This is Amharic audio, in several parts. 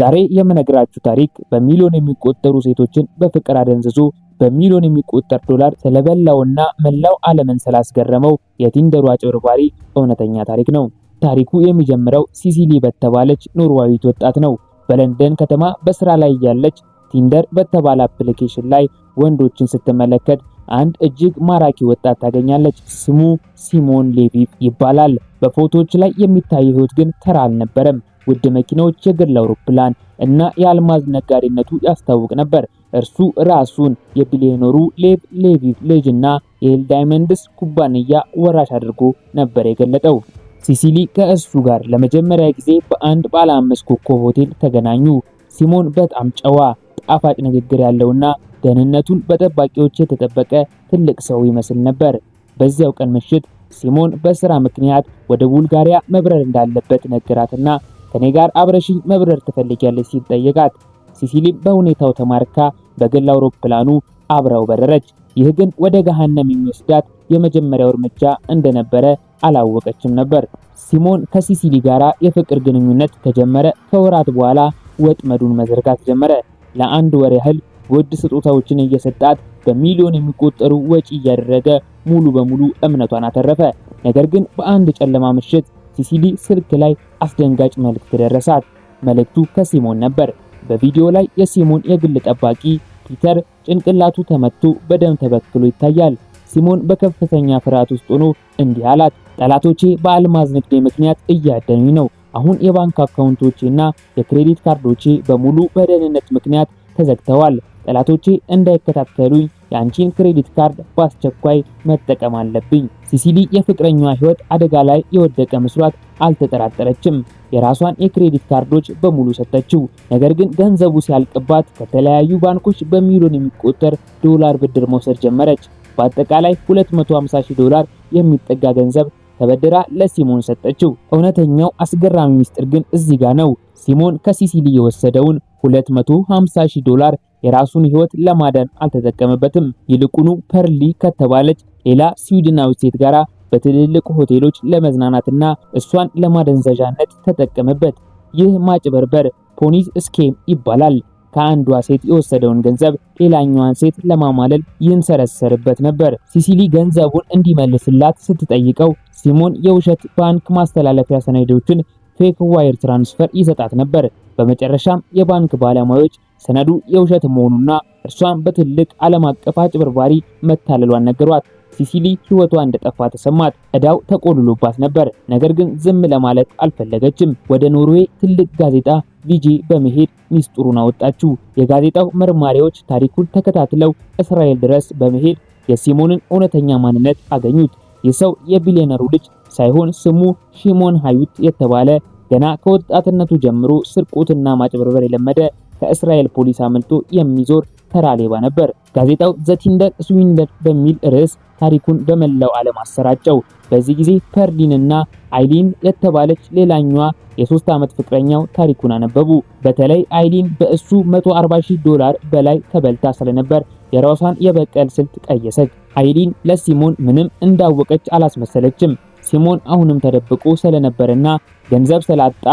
ዛሬ የምነግራችሁ ታሪክ በሚሊዮን የሚቆጠሩ ሴቶችን በፍቅር አደንዝዞ በሚሊዮን የሚቆጠር ዶላር ስለበላውና መላው ዓለምን ስላስገረመው የቲንደሩ አጭበርባሪ እውነተኛ ታሪክ ነው። ታሪኩ የሚጀምረው ሲሲሊ በተባለች ኖርዌያዊት ወጣት ነው። በለንደን ከተማ በስራ ላይ ያለች ቲንደር በተባለ አፕሊኬሽን ላይ ወንዶችን ስትመለከት አንድ እጅግ ማራኪ ወጣት ታገኛለች። ስሙ ሲሞን ሌቪቭ ይባላል። በፎቶዎች ላይ የሚታየው ህይወት ግን ተራ አልነበረም። ውድ መኪናዎች፣ የግል አውሮፕላን እና የአልማዝ ነጋዴነቱ ያስታውቅ ነበር። እርሱ ራሱን የቢሊዮነሩ ሌቭ ሌቪቭ ልጅና የኤል ዳይመንድስ ኩባንያ ወራሽ አድርጎ ነበር የገለጠው። ሲሲሊ ከእሱ ጋር ለመጀመሪያ ጊዜ በአንድ ባለ 5 ኮከብ ሆቴል ተገናኙ። ሲሞን በጣም ጨዋ፣ ጣፋጭ ንግግር ያለውና ደህንነቱን በጠባቂዎች የተጠበቀ ትልቅ ሰው ይመስል ነበር። በዚያው ቀን ምሽት ሲሞን በስራ ምክንያት ወደ ቡልጋሪያ መብረር እንዳለበት ነገራትና ከኔ ጋር አብረሽኝ መብረር ትፈልጊያለሽ ሲል ጠየቃት። ሲሲሊ በሁኔታው ተማርካ በግል አውሮፕላኑ አብረው በረረች። ይህ ግን ወደ ገሃነም የሚወስዳት የመጀመሪያው እርምጃ እንደነበረ አላወቀችም ነበር። ሲሞን ከሲሲሊ ጋር የፍቅር ግንኙነት ከጀመረ ከወራት በኋላ ወጥመዱን መዘርጋት ጀመረ። ለአንድ ወር ያህል ውድ ስጦታዎችን እየሰጣት በሚሊዮን የሚቆጠሩ ወጪ እያደረገ ሙሉ በሙሉ እምነቷን አተረፈ። ነገር ግን በአንድ ጨለማ ምሽት ሲሲሊ ስልክ ላይ አስደንጋጭ መልእክት ደረሳት። መልእክቱ ከሲሞን ነበር። በቪዲዮ ላይ የሲሞን የግል ጠባቂ ፒተር ጭንቅላቱ ተመቶ በደም ተበክሎ ይታያል። ሲሞን በከፍተኛ ፍርሃት ውስጥ ሆኖ እንዲህ አላት፣ ጠላቶቼ በአልማዝ ንግዴ ምክንያት እያደኑኝ ነው። አሁን የባንክ አካውንቶቼና የክሬዲት ካርዶቼ በሙሉ በደህንነት ምክንያት ተዘግተዋል። ጠላቶቼ እንዳይከታተሉኝ የአንቺን ክሬዲት ካርድ በአስቸኳይ መጠቀም አለብኝ። ሲሲሊ የፍቅረኛዋ ህይወት አደጋ ላይ የወደቀ መስሏት አልተጠራጠረችም። የራሷን የክሬዲት ካርዶች በሙሉ ሰጠችው። ነገር ግን ገንዘቡ ሲያልቅባት ከተለያዩ ባንኮች በሚሊዮን የሚቆጠር ዶላር ብድር መውሰድ ጀመረች። በአጠቃላይ $250,000 የሚጠጋ ገንዘብ ተበድራ ለሲሞን ሰጠችው። እውነተኛው አስገራሚ ሚስጥር ግን እዚህ ጋር ነው። ሲሞን ከሲሲሊ የወሰደውን $250,000 የራሱን ህይወት ለማዳን አልተጠቀመበትም። ይልቁኑ ፐርሊ ከተባለች ሌላ ስዊድናዊ ሴት ጋራ በትልልቅ ሆቴሎች ለመዝናናትና እሷን ለማደንዘዣነት ተጠቀመበት። ይህ ማጭበርበር ፖኒዝ ስኬም ይባላል። ከአንዷ ሴት የወሰደውን ገንዘብ ሌላኛዋን ሴት ለማማለል ይንሰረሰርበት ነበር። ሲሲሊ ገንዘቡን እንዲመልስላት ስትጠይቀው ሲሞን የውሸት ባንክ ማስተላለፊያ ሰነዶችን ፌክ ዋይር ትራንስፈር ይሰጣት ነበር። በመጨረሻም የባንክ ባለሙያዎች ሰነዱ የውሸት መሆኑና እርሷን በትልቅ ዓለም አቀፍ አጭበርባሪ መታለሏን ነገሯት። ሲሲሊ ህይወቷ እንደጠፋ ተሰማት። እዳው ተቆልሎባት ነበር። ነገር ግን ዝም ለማለት አልፈለገችም። ወደ ኖርዌይ ትልቅ ጋዜጣ ቪጂ በመሄድ ሚስጥሩን አወጣችው። የጋዜጣው መርማሪዎች ታሪኩን ተከታትለው እስራኤል ድረስ በመሄድ የሲሞንን እውነተኛ ማንነት አገኙት። የሰው የቢሊዮነሩ ልጅ ሳይሆን ስሙ ሲሞን ሃዩት የተባለ ገና ከወጣትነቱ ጀምሮ ስርቆትና ማጭበርበር የለመደ ከእስራኤል ፖሊስ አመልጦ የሚዞር ተራ ሌባ ነበር። ጋዜጣው ዘ ቲንደር ስዊንደር በሚል ርዕስ ታሪኩን በመላው ዓለም አሰራጨው። በዚህ ጊዜ ፐርሊንና አይሊን የተባለች ሌላኛዋ የ3 ዓመት ፍቅረኛው ታሪኩን አነበቡ። በተለይ አይሊን በእሱ $140,000 በላይ ተበልታ ስለነበር የራሷን የበቀል ስልት ቀየሰች። አይሊን ለሲሞን ምንም እንዳወቀች አላስመሰለችም። ሲሞን አሁንም ተደብቆ ስለነበርና ገንዘብ ስላጣ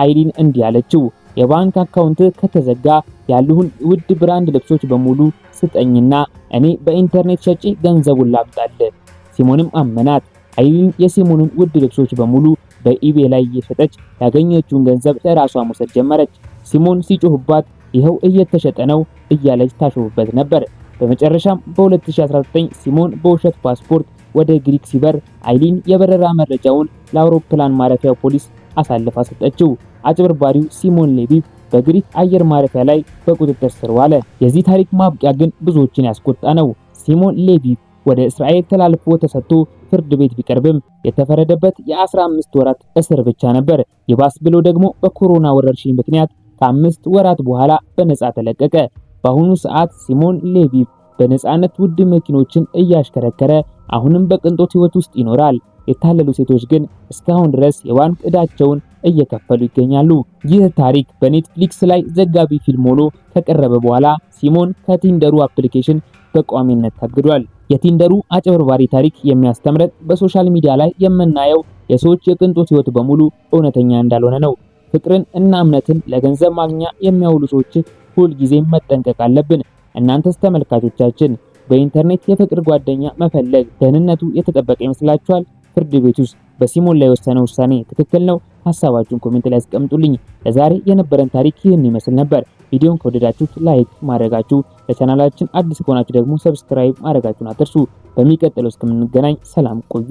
አይሊን እንዲህ አለችው፣ የባንክ አካውንት ከተዘጋ ያሉን ውድ ብራንድ ልብሶች በሙሉ ስጠኝና እኔ በኢንተርኔት ሸጪ ገንዘቡን ላምጣልህ። ሲሞንም አመናት። አይሊን የሲሞንን ውድ ልብሶች በሙሉ በኢቤ ላይ እየሸጠች ያገኘችውን ገንዘብ ለራሷ መውሰድ ጀመረች። ሲሞን ሲጮህባት ይኸው እየተሸጠ ነው እያለች ታሾፍበት ነበር። በመጨረሻም በ2019 ሲሞን በውሸት ፓስፖርት ወደ ግሪክ ሲበር አይሊን የበረራ መረጃውን ለአውሮፕላን ማረፊያው ፖሊስ አሳልፋ ሰጠችው። አጭበርባሪው ሲሞን ሌቪቭ በግሪክ አየር ማረፊያ ላይ በቁጥጥር ስር ዋለ። የዚህ ታሪክ ማብቂያ ግን ብዙዎችን ያስቆጣ ነው። ሲሞን ሌቪቭ ወደ እስራኤል ተላልፎ ተሰጥቶ ፍርድ ቤት ቢቀርብም የተፈረደበት የ15 ወራት እስር ብቻ ነበር። ይባስ ብሎ ደግሞ በኮሮና ወረርሽኝ ምክንያት ከ5 ወራት በኋላ በነፃ ተለቀቀ። በአሁኑ ሰዓት ሲሞን ሌቪቭ በነፃነት ውድ መኪኖችን እያሽከረከረ አሁንም በቅንጦት ህይወት ውስጥ ይኖራል። የታለሉ ሴቶች ግን እስካሁን ድረስ የባንክ ዕዳቸውን እየከፈሉ ይገኛሉ። ይህ ታሪክ በኔትፍሊክስ ላይ ዘጋቢ ፊልም ሆኖ ከቀረበ በኋላ ሲሞን ከቲንደሩ አፕሊኬሽን በቋሚነት ታግዷል። የቲንደሩ አጭበርባሪ ታሪክ የሚያስተምረን በሶሻል ሚዲያ ላይ የምናየው የሰዎች የቅንጦት ህይወት በሙሉ እውነተኛ እንዳልሆነ ነው። ፍቅርን እና እምነትን ለገንዘብ ማግኛ የሚያውሉ ሰዎች ሁልጊዜም መጠንቀቅ አለብን። እናንተስ ተመልካቾቻችን በኢንተርኔት የፍቅር ጓደኛ መፈለግ ደህንነቱ የተጠበቀ ይመስላችኋል? ፍርድ ቤቱስ በሲሞን ላይ የወሰነው ውሳኔ ትክክል ነው? ሐሳባችሁን ኮሜንት ላይ አስቀምጡልኝ። ለዛሬ የነበረን ታሪክ ይህን ይመስል ነበር። ቪዲዮን ከወደዳችሁት ላይክ ማድረጋችሁ፣ ለቻናላችን አዲስ ከሆናችሁ ደግሞ ሰብስክራይብ ማድረጋችሁን አትርሱ። በሚቀጥለው እስከምንገናኝ ሰላም ቆዩ።